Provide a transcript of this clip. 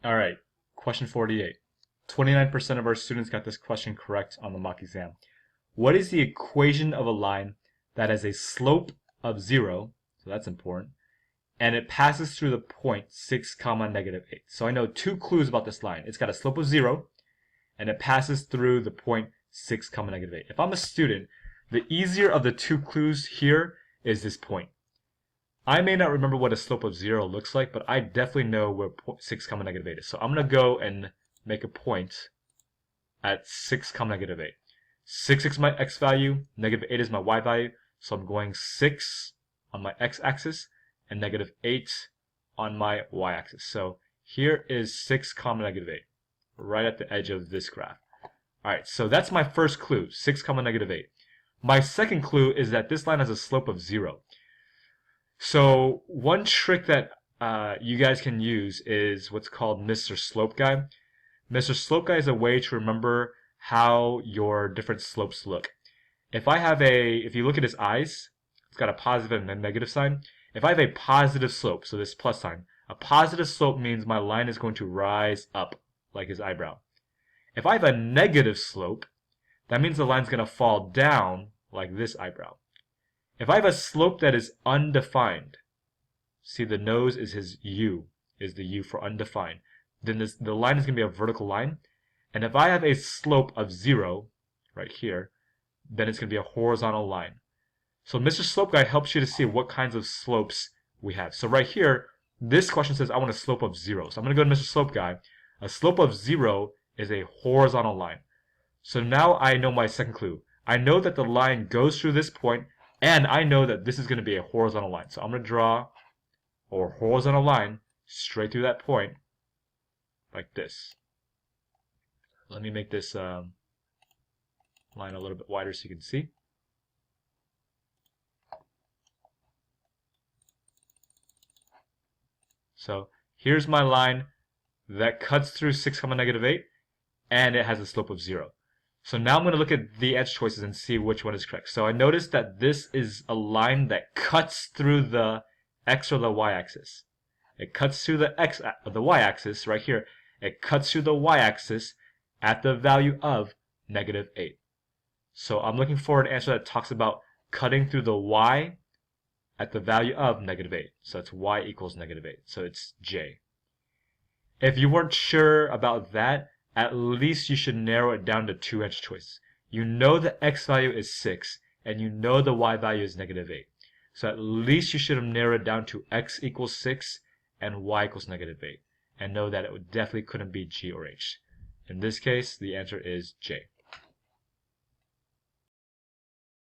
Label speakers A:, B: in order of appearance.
A: All right, question 48. 29% of our students got this question correct on the mock exam. What is the equation of a line that has a slope of 0, so that's important, and it passes through the point 6 comma negative 8? So I know two clues about this line. It's got a slope of 0, and it passes through the point 6 comma negative 8. If I'm a student, the easier of the two clues here is this point. I may not remember what a slope of 0 looks like, but I definitely know where 6 comma negative 8 is. So I'm going to go and make a point at 6 comma negative 8. 6 is my x value, negative 8 is my y value, so I'm going 6 on my x-axis and negative 8 on my y-axis. So here is 6 comma negative 8, right at the edge of this graph. Alright, so that's my first clue, 6 comma negative 8. My second clue is that this line has a slope of 0. So one trick that you guys can use is what's called Mr. Slope Guy. Mr. Slope Guy is a way to remember how your different slopes look. If you look at his eyes, it's got a positive and a negative sign. If I have a positive slope, so this plus sign, a positive slope means my line is going to rise up like his eyebrow. If I have a negative slope, that means the line's going to fall down like this eyebrow. If I have a slope that is undefined, see the nose is his U, is the U for undefined, then the line is going to be a vertical line. And if I have a slope of 0, right here, then it's going to be a horizontal line. So Mr. Slope Guy helps you to see what kinds of slopes we have. So right here, this question says I want a slope of 0. So I'm going to go to Mr. Slope Guy. A slope of 0 is a horizontal line. So now I know my second clue. I know that the line goes through this point, and I know that this is going to be a horizontal line. So I'm going to draw a horizontal line straight through that point, like this. Let me make this line a little bit wider so you can see. So here's my line that cuts through 6 comma negative 8, and it has a slope of 0. So now I'm going to look at the answer choices and see which one is correct. So I noticed that this is a line that cuts through the x or the y-axis. It cuts through the y-axis right here. It cuts through the y-axis at the value of negative 8. So I'm looking for an answer that talks about cutting through the y at the value of negative 8. So that's y equals negative 8. So it's J. If you weren't sure about that, at least you should narrow it down to two answer choices. You know the x value is 6, and you know the y value is negative 8. So at least you should have narrowed it down to x equals 6 and y equals negative 8, and know that it definitely couldn't be G or H. In this case, the answer is J.